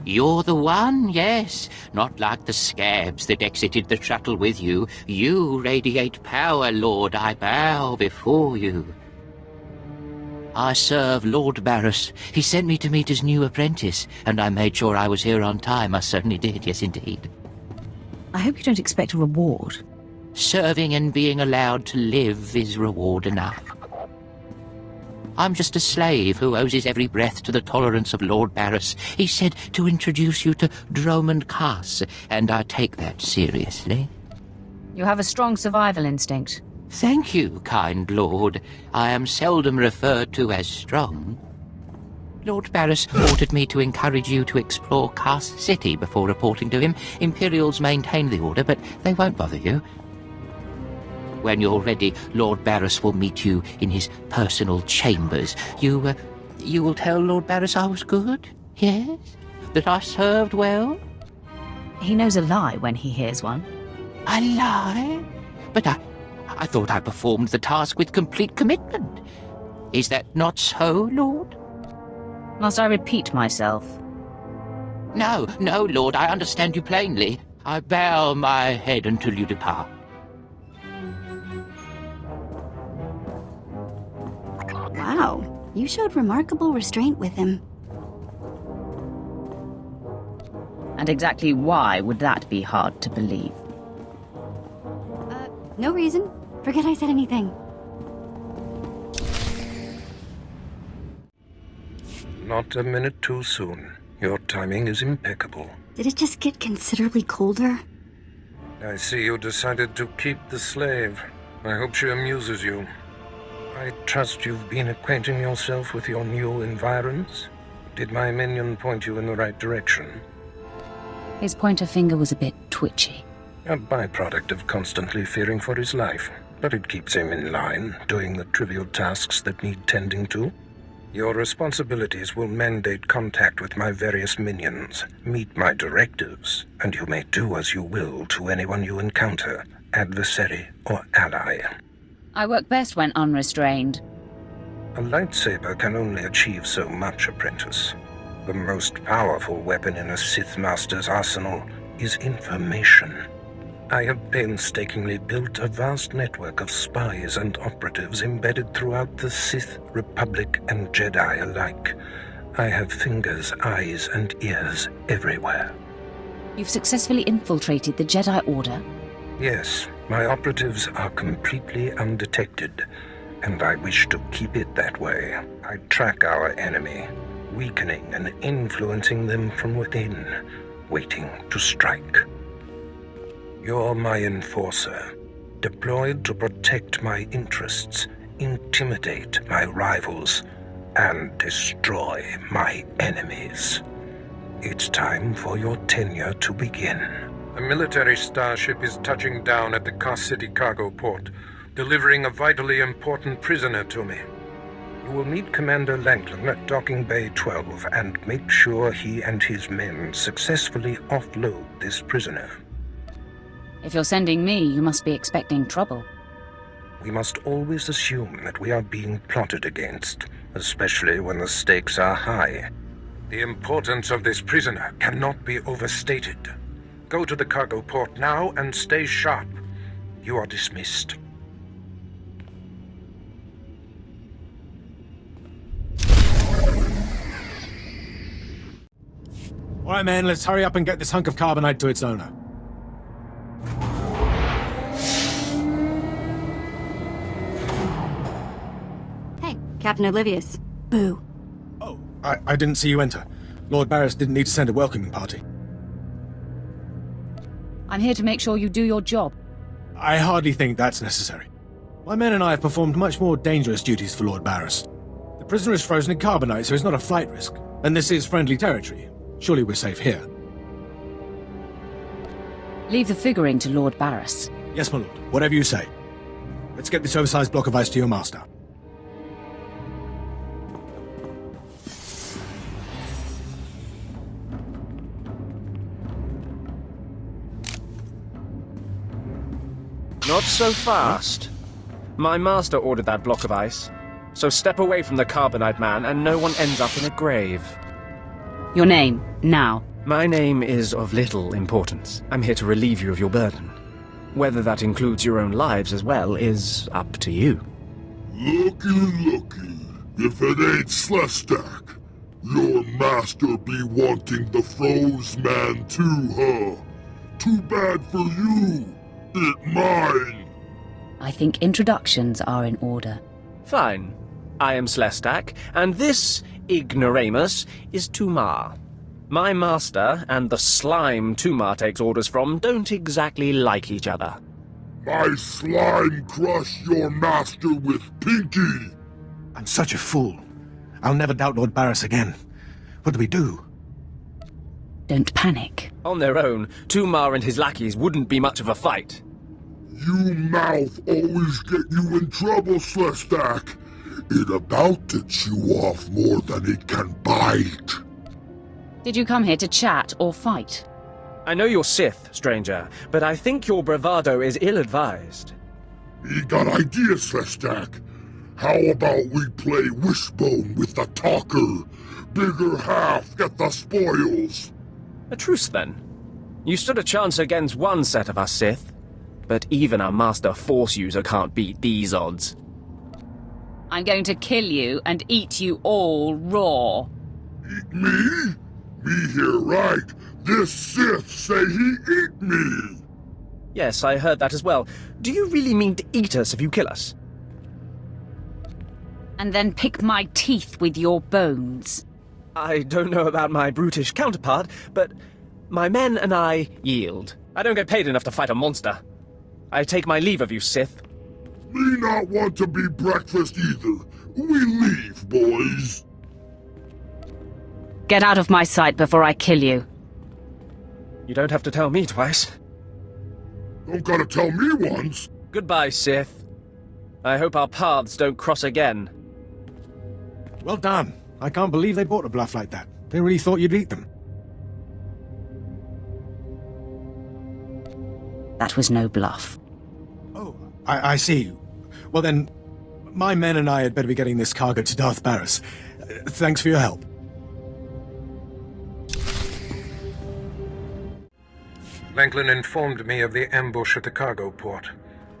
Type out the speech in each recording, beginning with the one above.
You're the one, yes. Not like the scabs that exited the shuttle with you. You radiate power, Lord. I bow before you. I serve Lord Barris. He sent me to meet his new apprentice, and I made sure I was here on time. I certainly did, yes indeed. I hope you don't expect a reward. Serving and being allowed to live is reward enough. I'm just a slave who owes his every breath to the tolerance of Lord Barris. He said to introduce you to Dromund Kaas, and I take that seriously. You have a strong survival instinct. Thank you, kind lord. I am seldom referred to as strong. Lord Barris ordered me to encourage you to explore Kaas City before reporting to him. Imperials maintain the order, but they won't bother you. When you're ready, Lord Barris will meet you in his personal chambers. You will tell Lord Barris I was good? Yes? That I served well? He knows a lie when he hears one. A lie? But I thought I performed the task with complete commitment. Is that not so, Lord? Must I repeat myself? No, Lord, I understand you plainly. I bow my head until you depart. Wow, you showed remarkable restraint with him. And exactly why would that be hard to believe? No reason. Forget I said anything. Not a minute too soon. Your timing is impeccable. Did it just get considerably colder? I see you decided to keep the slave. I hope she amuses you. I trust you've been acquainting yourself with your new environs. Did my minion point you in the right direction? His pointer finger was a bit twitchy. A byproduct of constantly fearing for his life, but it keeps him in line, doing the trivial tasks that need tending to. Your responsibilities will mandate contact with my various minions, meet my directives, and you may do as you will to anyone you encounter, adversary or ally. I work best when unrestrained. A lightsaber can only achieve so much, apprentice. The most powerful weapon in a Sith Master's arsenal is information. I have painstakingly built a vast network of spies and operatives embedded throughout the Sith, Republic, and Jedi alike. I have fingers, eyes, and ears everywhere. You've successfully infiltrated the Jedi Order? Yes, my operatives are completely undetected, and I wish to keep it that way. I track our enemy, weakening and influencing them from within, waiting to strike. You're my enforcer, deployed to protect my interests, intimidate my rivals, and destroy my enemies. It's time for your tenure to begin. A military starship is touching down at the Kaas City cargo port, delivering a vitally important prisoner to me. You will meet Commander Langton at Docking Bay 12 and make sure he and his men successfully offload this prisoner. If you're sending me, you must be expecting trouble. We must always assume that we are being plotted against, especially when the stakes are high. The importance of this prisoner cannot be overstated. Go to the cargo port now and stay sharp. You are dismissed. All right, man, let's hurry up and get this hunk of carbonite to its owner. Hey, Captain Oblivious. Boo. Oh, I didn't see you enter. Lord Barris didn't need to send a welcoming party. I'm here to make sure you do your job. I hardly think that's necessary. My men and I have performed much more dangerous duties for Lord Barris. The prisoner is frozen in carbonite, so it's not a flight risk. And this is friendly territory. Surely we're safe here. Leave the figuring to Lord Barris. Yes, my lord. Whatever you say. Let's get this oversized block of ice to your master. Not so fast. My master ordered that block of ice, so step away from the carbonite man and no one ends up in a grave. Your name, now. My name is of little importance. I'm here to relieve you of your burden. Whether that includes your own lives as well is up to you. Looky. If it ain't Slestak, your master be wanting the froze man too, huh? Too bad for you. It mine. I think introductions are in order. Fine. I am Slestak, and this ignoramus is Tumar. My master and the slime Tumar takes orders from don't exactly like each other. My slime crush your master with Pinky. I'm such a fool. I'll never doubt Lord Barris again. What do we do? Don't panic. On their own, Tumar and his lackeys wouldn't be much of a fight. You mouth always get you in trouble, Slestak. It about to chew off more than it can bite. Did you come here to chat or fight? I know you're Sith, stranger, but I think your bravado is ill-advised. He got ideas, Slestak. How about we play wishbone with the talker? Bigger half get the spoils. A truce, then. You stood a chance against one set of us Sith, but even a master Force user can't beat these odds. I'm going to kill you and eat you all raw. Eat me? Me here right. This Sith say he eat me. Yes, I heard that as well. Do you really mean to eat us if you kill us? And then pick my teeth with your bones. I don't know about my brutish counterpart, but my men and I yield. I don't get paid enough to fight a monster. I take my leave of you, Sith. Me not want to be breakfast either. We leave, boys. Get out of my sight before I kill you. You don't have to tell me twice. Don't gotta tell me once. Goodbye, Sith. I hope our paths don't cross again. Well done. I can't believe they bought a bluff like that. They really thought you'd eat them. That was no bluff. Oh, I see. Well then, my men and I had better be getting this cargo to Darth Barris. Thanks for your help. Langlin informed me of the ambush at the cargo port.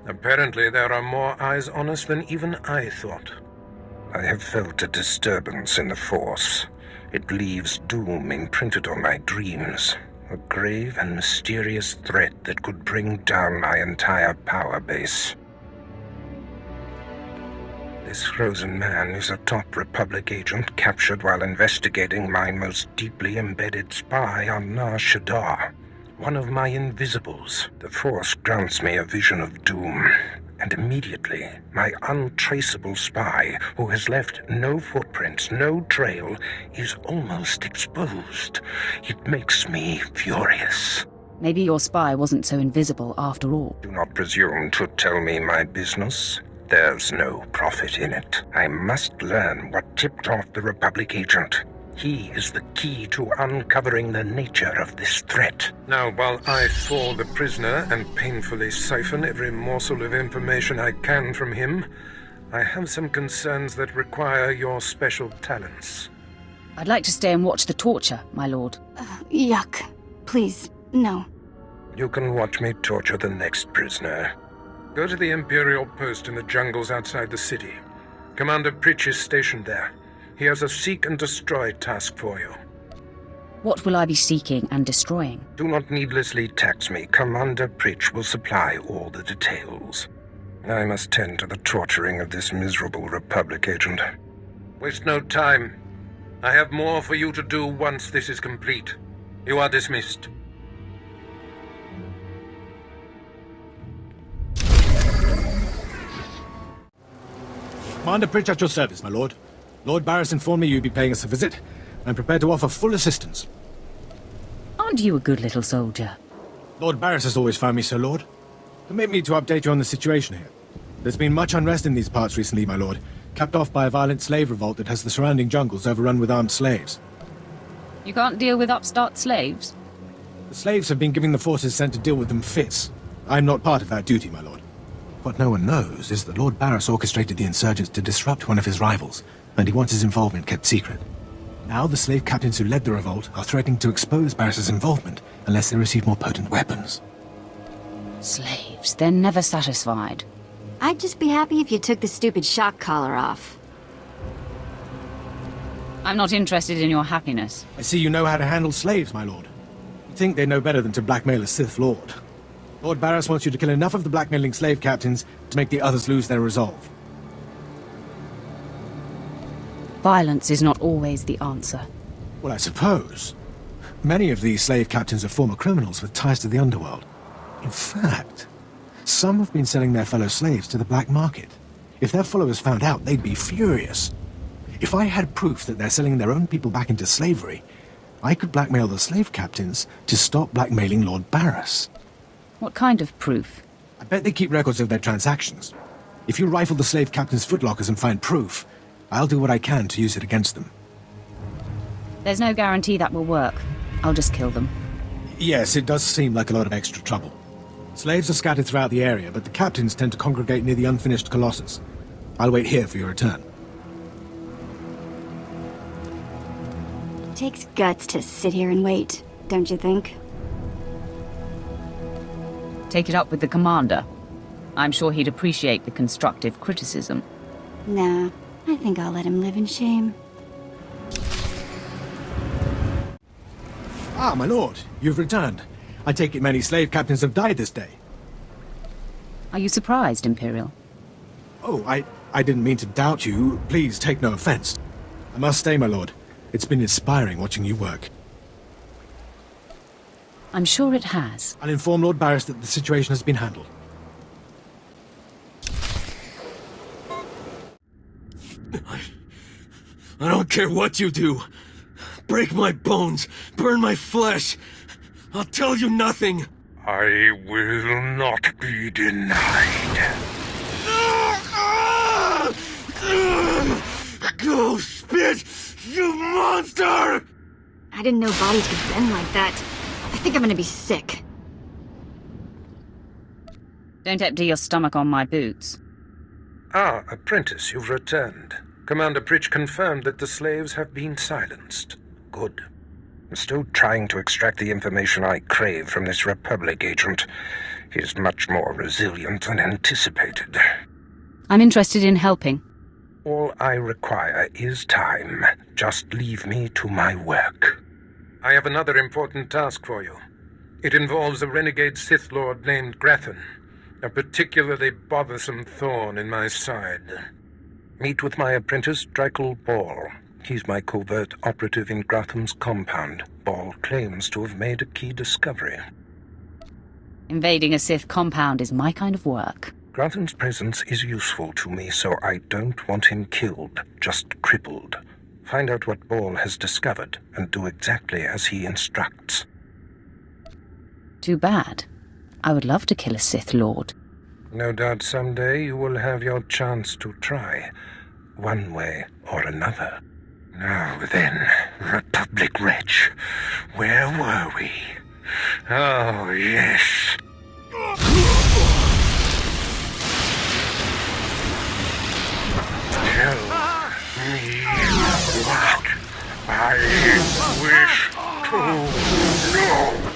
Apparently there are more eyes on us than even I thought. I have felt a disturbance in the Force. It leaves doom imprinted on my dreams. A grave and mysterious threat that could bring down my entire power base. This frozen man is a top Republic agent captured while investigating my most deeply embedded spy on Nar Shaddaa. One of my invisibles. The Force grants me a vision of doom. And immediately, my untraceable spy, who has left no footprints, no trail, is almost exposed. It makes me furious. Maybe your spy wasn't so invisible after all. Do not presume to tell me my business. There's no profit in it. I must learn what tipped off the Republic agent. He is the key to uncovering the nature of this threat. Now, while I thaw the prisoner and painfully siphon every morsel of information I can from him, I have some concerns that require your special talents. I'd like to stay and watch the torture, my lord. Yuck. Please, no. You can watch me torture the next prisoner. Go to the Imperial post in the jungles outside the city. Commander Pritch is stationed there. He has a seek and destroy task for you. What will I be seeking and destroying? Do not needlessly tax me. Commander Pritch will supply all the details. I must tend to the torturing of this miserable Republic agent. Waste no time. I have more for you to do once this is complete. You are dismissed. Commander Pritch at your service, my lord. Lord Barris informed me you'd be paying us a visit. I'm prepared to offer full assistance. Aren't you a good little soldier? Lord Barris has always found me so, Lord. Permit me to update you on the situation here. There's been much unrest in these parts recently, my lord, capped off by a violent slave revolt that has the surrounding jungles overrun with armed slaves. You can't deal with upstart slaves? The slaves have been giving the forces sent to deal with them fits. I'm not part of that duty, my lord. What no one knows is that Lord Barris orchestrated the insurgents to disrupt one of his rivals, and he wants his involvement kept secret. Now the slave captains who led the revolt are threatening to expose Barris's involvement unless they receive more potent weapons. Slaves, they're never satisfied. I'd just be happy if you took the stupid shock collar off. I'm not interested in your happiness. I see you know how to handle slaves, my lord. You think they know better than to blackmail a Sith Lord. Lord Barris wants you to kill enough of the blackmailing slave captains to make the others lose their resolve. Violence is not always the answer. Well, I suppose. Many of these slave captains are former criminals with ties to the underworld. In fact, some have been selling their fellow slaves to the black market. If their followers found out, they'd be furious. If I had proof that they're selling their own people back into slavery, I could blackmail the slave captains to stop blackmailing Lord Barris. What kind of proof? I bet they keep records of their transactions. If you rifle the slave captains' footlockers and find proof, I'll do what I can to use it against them. There's no guarantee that will work. I'll just kill them. Yes, it does seem like a lot of extra trouble. Slaves are scattered throughout the area, but the captains tend to congregate near the unfinished Colossus. I'll wait here for your return. It takes guts to sit here and wait, don't you think? Take it up with the commander. I'm sure he'd appreciate the constructive criticism. Nah, I think I'll let him live in shame. Ah, my lord, you've returned. I take it many slave captains have died this day. Are you surprised, Imperial? Oh, I didn't mean to doubt you. Please take no offense. I must stay, my lord. It's been inspiring watching you work. I'm sure it has. I'll inform Lord Barris that the situation has been handled. I don't care what you do. Break my bones, burn my flesh. I'll tell you nothing. I will not be denied. Go spit, you monster! I didn't know bodies could bend like that. I think I'm gonna be sick. Don't empty your stomach on my boots. Ah, apprentice, you've returned. Commander Pritch confirmed that the slaves have been silenced. Good. I'm still trying to extract the information I crave from this Republic agent. He's much more resilient than anticipated. I'm interested in helping. All I require is time. Just leave me to my work. I have another important task for you. It involves a renegade Sith Lord named Grathan, a particularly bothersome thorn in my side. Meet with my apprentice, Drykel Ball. He's my covert operative in Gratham's compound. Ball claims to have made a key discovery. Invading a Sith compound is my kind of work. Grathan's presence is useful to me, so I don't want him killed, just crippled. Find out what Ball has discovered, and do exactly as he instructs. Too bad. I would love to kill a Sith Lord. No doubt someday you will have your chance to try, one way or another. Now then, Republic Wretch, where were we? Oh, yes. Tell me what I wish to know.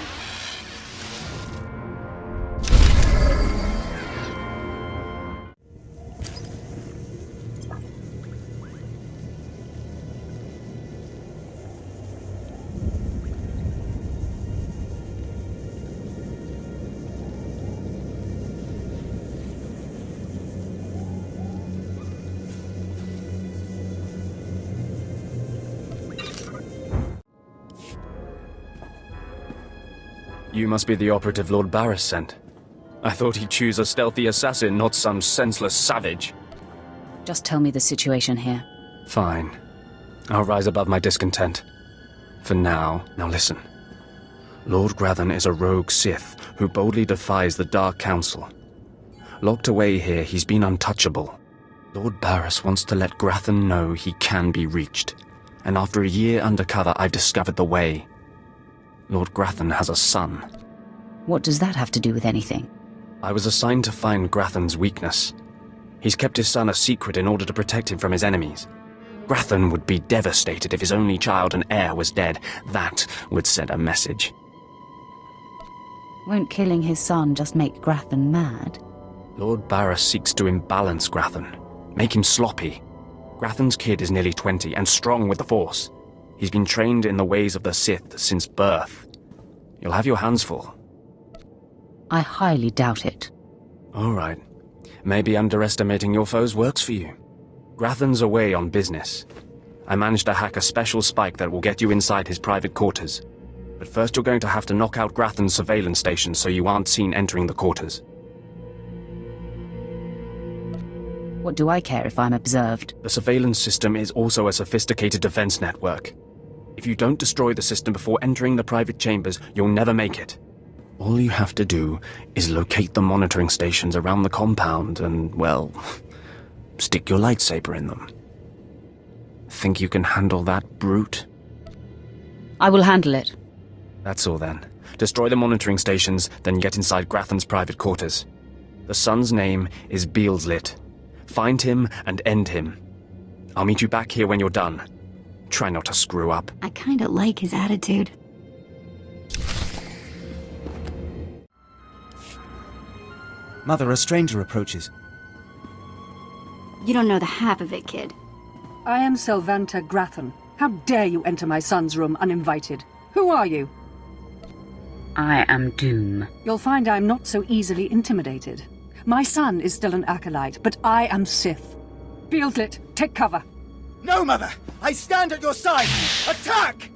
You must be the operative Lord Barris sent. I thought he'd choose a stealthy assassin, not some senseless savage. Just tell me the situation here. Fine. I'll rise above my discontent. For now listen. Lord Grathan is a rogue Sith who boldly defies the Dark Council. Locked away here, he's been untouchable. Lord Barris wants to let Grathan know he can be reached. And after a year undercover, I've discovered the way. Lord Grathan has a son. What does that have to do with anything? I was assigned to find Grathan's weakness. He's kept his son a secret in order to protect him from his enemies. Grathan would be devastated if his only child and heir was dead. That would send a message. Won't killing his son just make Grathan mad? Lord Barras seeks to imbalance Grathan, make him sloppy. Grathan's kid is nearly 20 and strong with the Force. He's been trained in the ways of the Sith since birth. You'll have your hands full. I highly doubt it. All right. Maybe underestimating your foes works for you. Grathan's away on business. I managed to hack a special spike that will get you inside his private quarters. But first you're going to have to knock out Grathan's surveillance station so you aren't seen entering the quarters. What do I care if I'm observed? The surveillance system is also a sophisticated defense network. If you don't destroy the system before entering the private chambers, you'll never make it. All you have to do is locate the monitoring stations around the compound and, well, stick your lightsaber in them. Think you can handle that brute? I will handle it. That's all then. Destroy the monitoring stations, then get inside Grathan's private quarters. The son's name is Beelslit. Find him and end him. I'll meet you back here when you're done. Try not to screw up. I kinda like his attitude. Mother, a stranger approaches. You don't know the half of it, kid. I am Selvanta Grathan. How dare you enter my son's room uninvited? Who are you? I am Doom. You'll find I'm not so easily intimidated. My son is still an acolyte, but I am Sith. Beelslit, take cover. No, Mother! I stand at your side! Attack!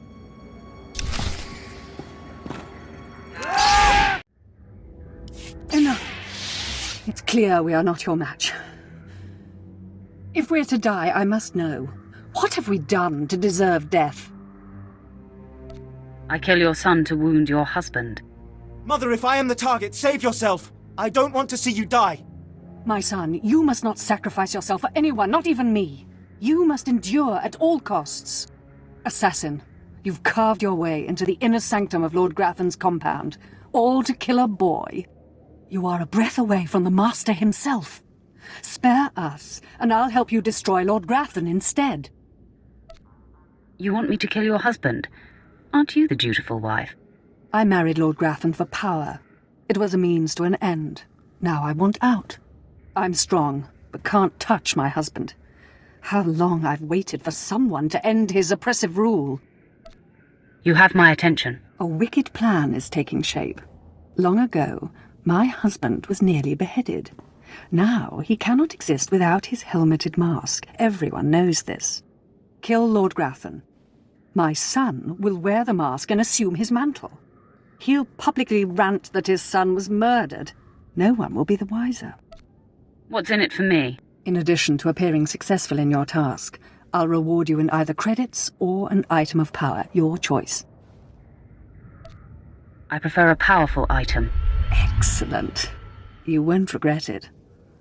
Enough. It's clear we are not your match. If we're to die, I must know. What have we done to deserve death? I kill your son to wound your husband. Mother, if I am the target, save yourself! I don't want to see you die! My son, you must not sacrifice yourself for anyone, not even me. You must endure at all costs. Assassin, you've carved your way into the inner sanctum of Lord Grathan's compound, all to kill a boy. You are a breath away from the Master himself. Spare us, and I'll help you destroy Lord Grathan instead. You want me to kill your husband? Aren't you the dutiful wife? I married Lord Grathan for power. It was a means to an end. Now I want out. I'm strong, but can't touch my husband. How long I've waited for someone to end his oppressive rule. You have my attention. A wicked plan is taking shape. Long ago, my husband was nearly beheaded. Now he cannot exist without his helmeted mask. Everyone knows this. Kill Lord Grathan. My son will wear the mask and assume his mantle. He'll publicly rant that his son was murdered. No one will be the wiser. What's in it for me? In addition to appearing successful in your task, I'll reward you in either credits or an item of power, your choice. I prefer a powerful item. Excellent. You won't regret it.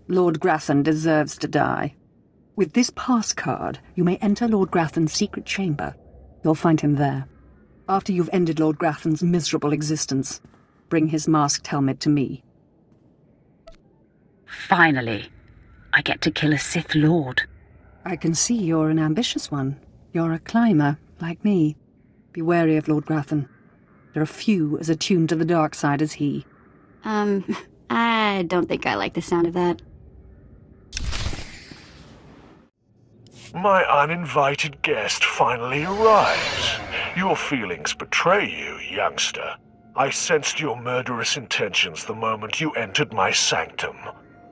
Lord Grathan deserves to die. With this pass card, you may enter Lord Grathan's secret chamber. You'll find him there. After you've ended Lord Grathan's miserable existence, bring his masked helmet to me. Finally, I get to kill a Sith Lord. I can see you're an ambitious one. You're a climber, like me. Be wary of Lord Grathan. There are few as attuned to the dark side as he. I don't think I like the sound of that. My uninvited guest finally arrives. Your feelings betray you, youngster. I sensed your murderous intentions the moment you entered my sanctum.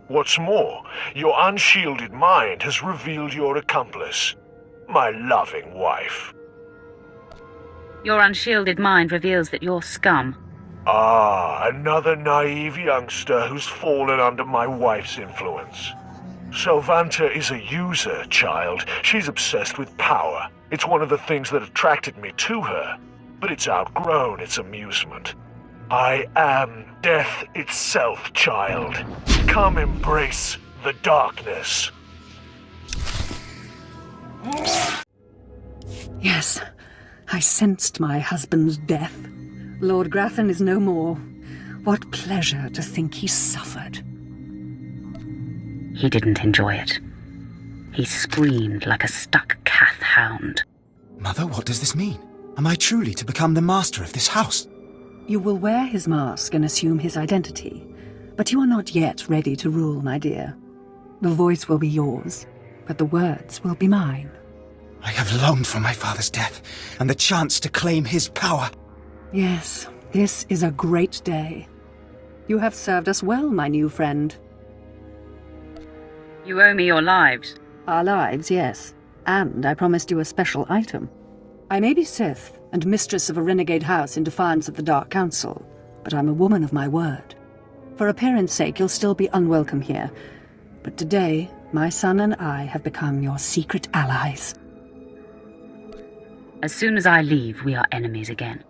What's more, your unshielded mind has revealed your accomplice, my loving wife. Your unshielded mind reveals that you're scum. Ah, another naive youngster who's fallen under my wife's influence. Selvanta is a user, child. She's obsessed with power. It's one of the things that attracted me to her, but it's outgrown its amusement. I am death itself, child. Come embrace the darkness. Yes, I sensed my husband's death. Lord Grathan is no more. What pleasure to think he suffered. He didn't enjoy it. He screamed like a stuck calf. hound. Mother, what does this mean? Am I truly to become the master of this house? You will wear his mask and assume his identity, but you are not yet ready to rule, my dear. The voice will be yours, but the words will be mine. I have longed for my father's death, and the chance to claim his power. Yes, this is a great day. You have served us well, my new friend. You owe me your lives. Our lives, yes. And I promised you a special item. I may be Sith, and mistress of a renegade house in defiance of the Dark Council, but I'm a woman of my word. For appearance sake, you'll still be unwelcome here. But today, my son and I have become your secret allies. As soon as I leave, we are enemies again.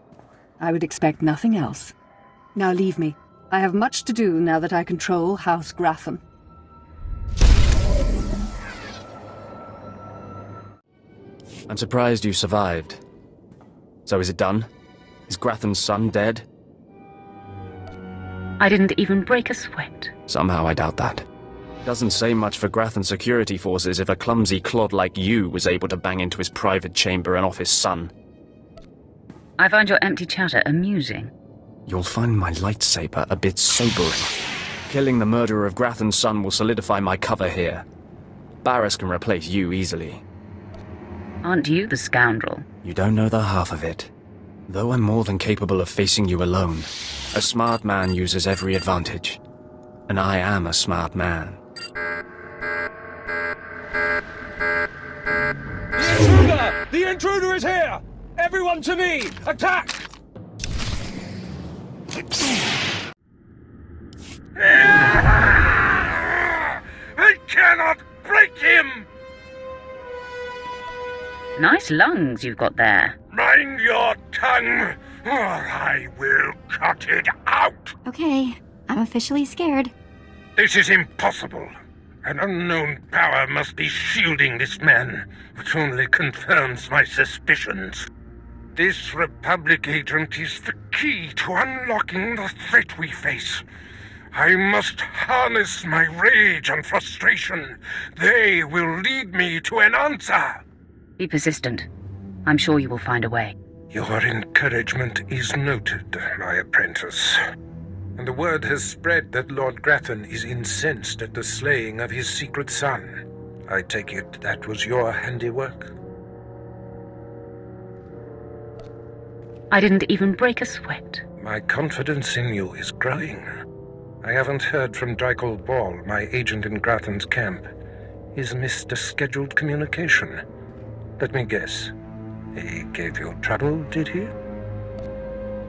I would expect nothing else. Now leave me. I have much to do now that I control House Gratham. I'm surprised you survived. So is it done? Is Gratham's son dead? I didn't even break a sweat. Somehow I doubt that. Doesn't say much for Gratham's security forces if a clumsy clod like you was able to bang into his private chamber and off his son. I find your empty chatter amusing. You'll find my lightsaber a bit sobering. Killing the murderer of Gratham's son will solidify my cover here. Barris can replace you easily. Aren't you the scoundrel? You don't know the half of it. Though I'm more than capable of facing you alone, a smart man uses every advantage. And I am a smart man. The intruder! The intruder is here! Everyone to me! Attack! I cannot break him! Nice lungs you've got there. Mind your tongue, or I will cut it out! Okay, I'm officially scared. This is impossible. An unknown power must be shielding this man, which only confirms my suspicions. This Republic agent is the key to unlocking the threat we face. I must harness my rage and frustration. They will lead me to an answer. Be persistent. I'm sure you will find a way. Your encouragement is noted, my apprentice. And the word has spread that Lord Gratham is incensed at the slaying of his secret son. I take it that was your handiwork? I didn't even break a sweat. My confidence in you is growing. I haven't heard from Drykel Ball, my agent in Gratham's camp. He's missed a scheduled communication. Let me guess. He gave you trouble, did he?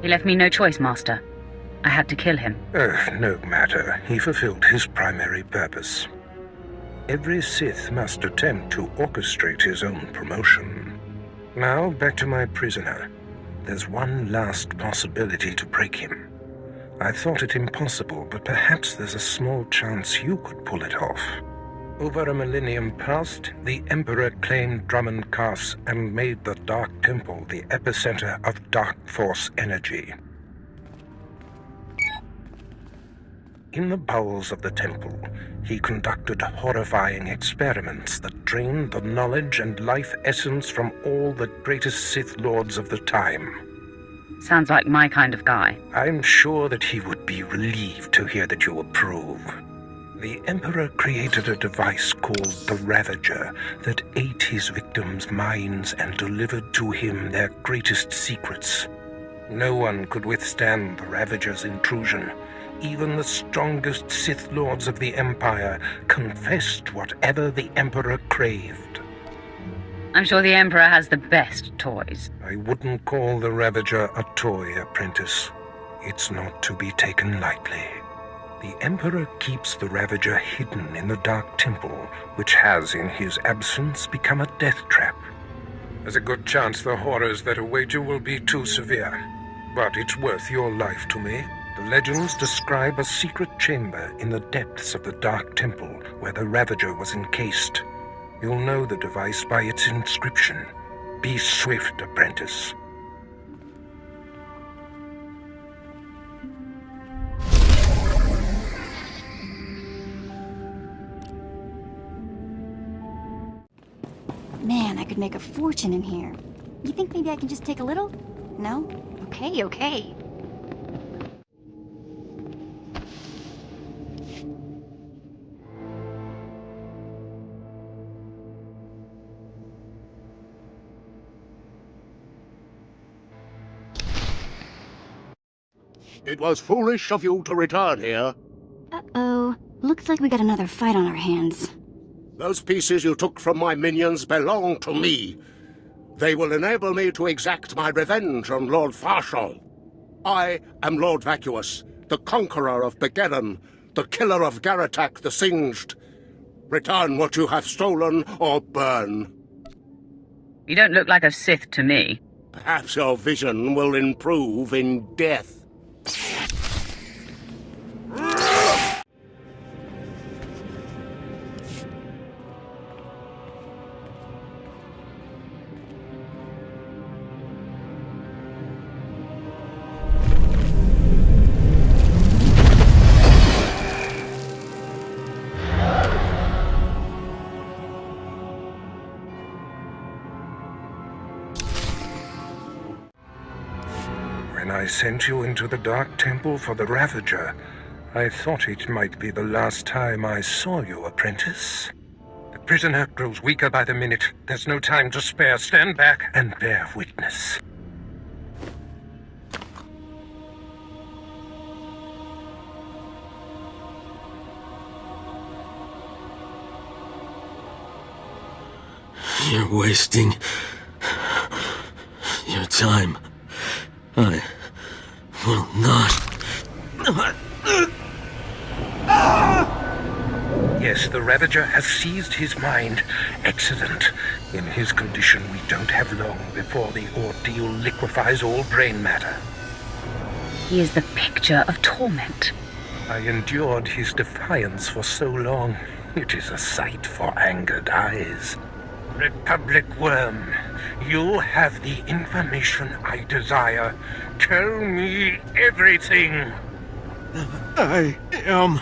He left me no choice, Master. I had to kill him. No matter. He fulfilled his primary purpose. Every Sith must attempt to orchestrate his own promotion. Now, back to my prisoner. There's one last possibility to break him. I thought it impossible, but perhaps there's a small chance you could pull it off. Over a millennium past, the Emperor claimed Dromund Kaas and made the Dark Temple the epicenter of Dark Force energy. In the bowels of the temple, he conducted horrifying experiments that drained the knowledge and life essence from all the greatest Sith Lords of the time. Sounds like my kind of guy. I'm sure that he would be relieved to hear that you approve. The Emperor created a device called the Ravager that ate his victims' minds and delivered to him their greatest secrets. No one could withstand the Ravager's intrusion. Even the strongest Sith Lords of the Empire confessed whatever the Emperor craved. I'm sure the Emperor has the best toys. I wouldn't call the Ravager a toy, apprentice. It's not to be taken lightly. The Emperor keeps the Ravager hidden in the Dark Temple, which has, in his absence, become a death trap. There's a good chance the horrors that await you will be too severe. But it's worth your life to me. The legends describe a secret chamber in the depths of the Dark Temple where the Ravager was encased. You'll know the device by its inscription. Be swift, apprentice. Man, I could make a fortune in here. You think maybe I can just take a little? No? Okay, okay. It was foolish of you to return here. Uh-oh. Looks like we got another fight on our hands. Those pieces you took from my minions belong to me. They will enable me to exact my revenge on Lord Farshal. I am Lord Vacuous, the conqueror of Begeddon, the killer of Garatak the Singed. Return what you have stolen, or burn. You don't look like a Sith to me. Perhaps your vision will improve in death. When I sent you into the Dark Temple for the Ravager, I thought it might be the last time I saw you, apprentice. The prisoner grows weaker by the minute. There's no time to spare. Stand back and bear witness. You're wasting your time. I will not. Yes, the Ravager has seized his mind. Excellent. In his condition, we don't have long before the ordeal liquefies all brain matter. He is the picture of torment. I endured his defiance for so long. It is a sight for angered eyes. Republic Worm, you have the information I desire. Tell me everything. I am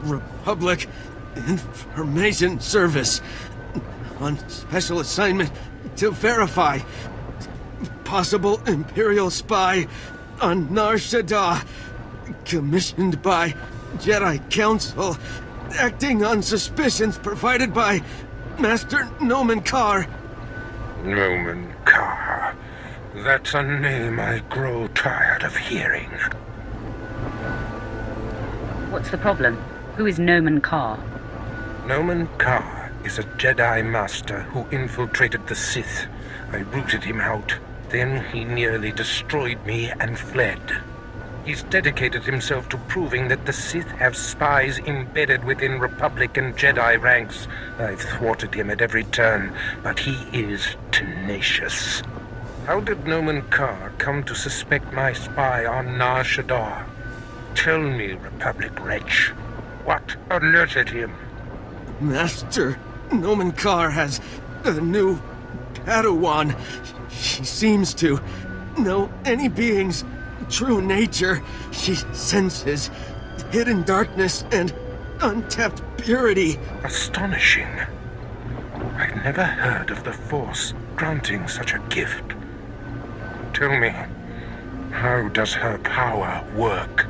Republic Information Service on special assignment to verify possible Imperial spy on Nar Shaddaa, commissioned by Jedi Council, acting on suspicions provided by Master Dromund Kaas. Dromund Kaas. That's a name I grow tired of hearing. What's the problem? Who is Dromund Kaas? Dromund Kaas is a Jedi Master who infiltrated the Sith. I rooted him out. Then he nearly destroyed me and fled. He's dedicated himself to proving that the Sith have spies embedded within Republic and Jedi ranks. I've thwarted him at every turn, but he is tenacious. How did Dromund Kaas come to suspect my spy on Nar Shaddaa? Tell me, Republic wretch, what alerted him? Master Dromund Kaas has a new Padawan. She seems to know any being's true nature. She senses hidden darkness and untapped purity. Astonishing. I've never heard of the Force granting such a gift. Tell me, how does her power work?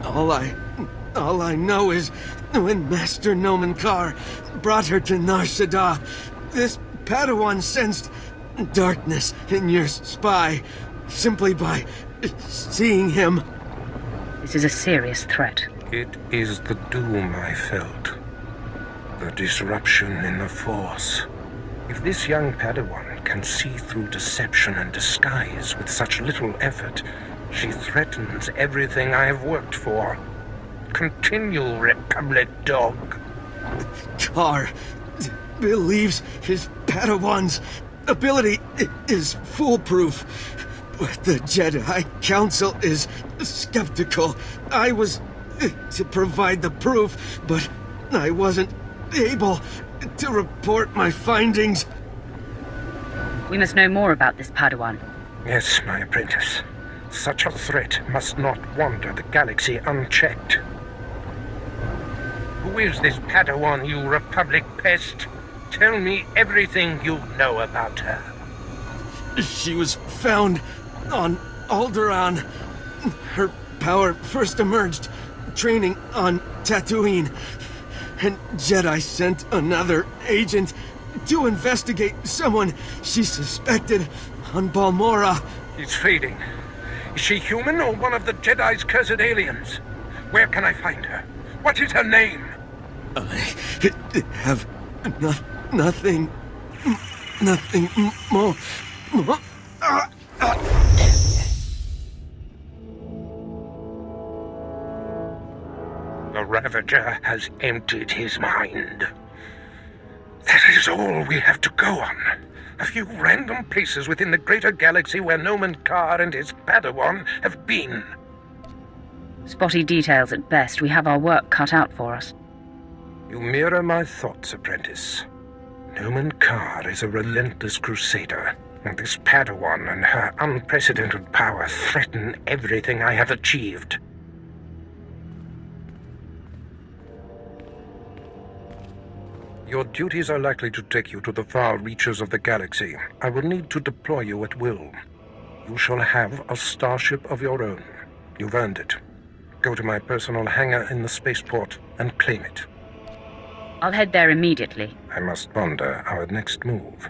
All I know is when Master Dromund Kaas brought her to Nar Shaddaa, this Padawan sensed darkness in your spy simply by seeing him. This is a serious threat. It is the doom I felt. The disruption in the Force. If this young Padawan can see through deception and disguise with such little effort, she threatens everything I have worked for. Continue, Republic dog. Kaas believes his Padawan's ability is foolproof, but the Jedi Council is skeptical. I was to provide the proof, but I wasn't able to report my findings. We must know more about this Padawan. Yes, my apprentice. Such a threat must not wander the galaxy unchecked. Who is this Padawan, you Republic pest? Tell me everything you know about her. She was found on Alderaan. Her power first emerged training on Tatooine. And Jedi sent another agent to investigate someone she suspected on Balmorra. He's fading. Is she human or one of the Jedi's cursed aliens? Where can I find her? What is her name? I have nothing more. The Ravager has emptied his mind. That is all we have to go on. A few random places within the greater galaxy where Dromund Kaas and his Padawan have been. Spotty details at best. We have our work cut out for us. You mirror my thoughts, apprentice. Dromund Kaas is a relentless crusader, and this Padawan and her unprecedented power threaten everything I have achieved. Your duties are likely to take you to the far reaches of the galaxy. I will need to deploy you at will. You shall have a starship of your own. You've earned it. Go to my personal hangar in the spaceport and claim it. I'll head there immediately. I must ponder our next move.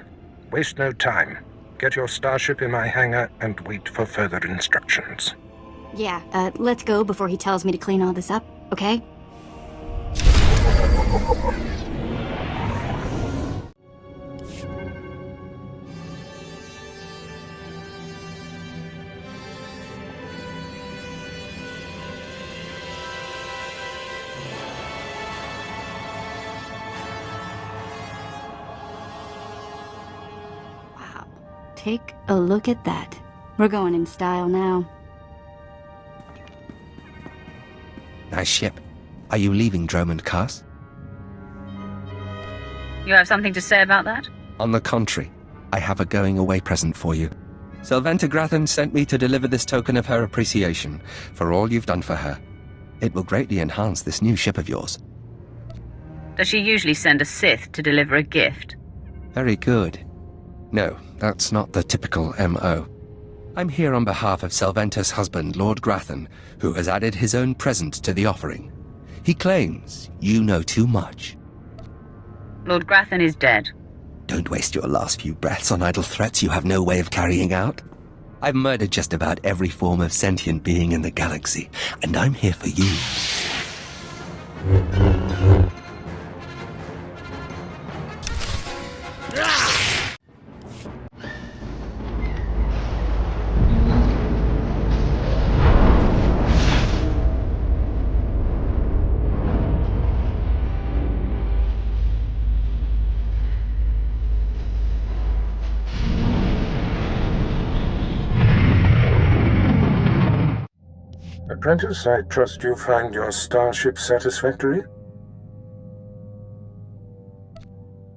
Waste no time. Get your starship in my hangar and wait for further instructions. Yeah, let's go before he tells me to clean all this up, okay? Take a look at that. We're going in style now. Nice ship. Are you leaving Dromund Kaas? You have something to say about that? On the contrary, I have a going-away present for you. Sylventa Grathan sent me to deliver this token of her appreciation for all you've done for her. It will greatly enhance this new ship of yours. Does she usually send a Sith to deliver a gift? Very good. No, that's not the typical M.O. I'm here on behalf of Sylventa's husband, Lord Grathan, who has added his own present to the offering. He claims you know too much. Lord Grathan is dead. Don't waste your last few breaths on idle threats you have no way of carrying out. I've murdered just about every form of sentient being in the galaxy, and I'm here for you. Apprentice, I trust you find your starship satisfactory?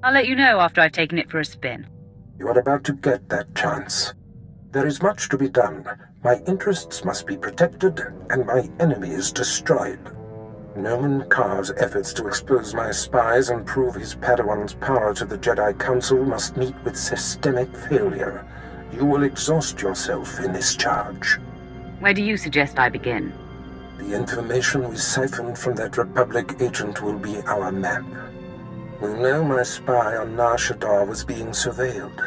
I'll let you know after I've taken it for a spin. You are about to get that chance. There is much to be done. My interests must be protected, and my enemies destroyed. Dromund Kaas' efforts to expose my spies and prove his Padawan's power to the Jedi Council must meet with systemic failure. You will exhaust yourself in this charge. Where do you suggest I begin? The information we siphoned from that Republic agent will be our map. We know my spy on Nar Shaddaa was being surveilled.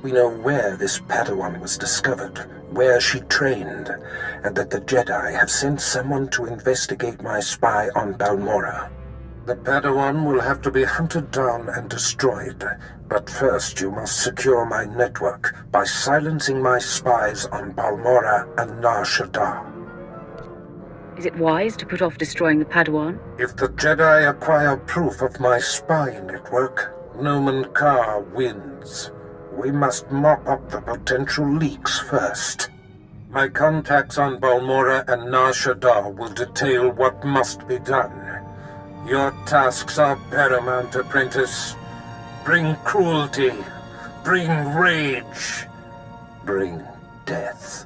We know where this Padawan was discovered, where she trained, and that the Jedi have sent someone to investigate my spy on Balmorra. The Padawan will have to be hunted down and destroyed, but first you must secure my network by silencing my spies on Balmorra and Nar Shaddaa. Is it wise to put off destroying the Padawan? If the Jedi acquire proof of my spy network, Dromund Kaas wins. We must mop up the potential leaks first. My contacts on Balmorra and Nar Shaddaa will detail what must be done. Your tasks are paramount, apprentice. Bring cruelty, bring rage, bring death.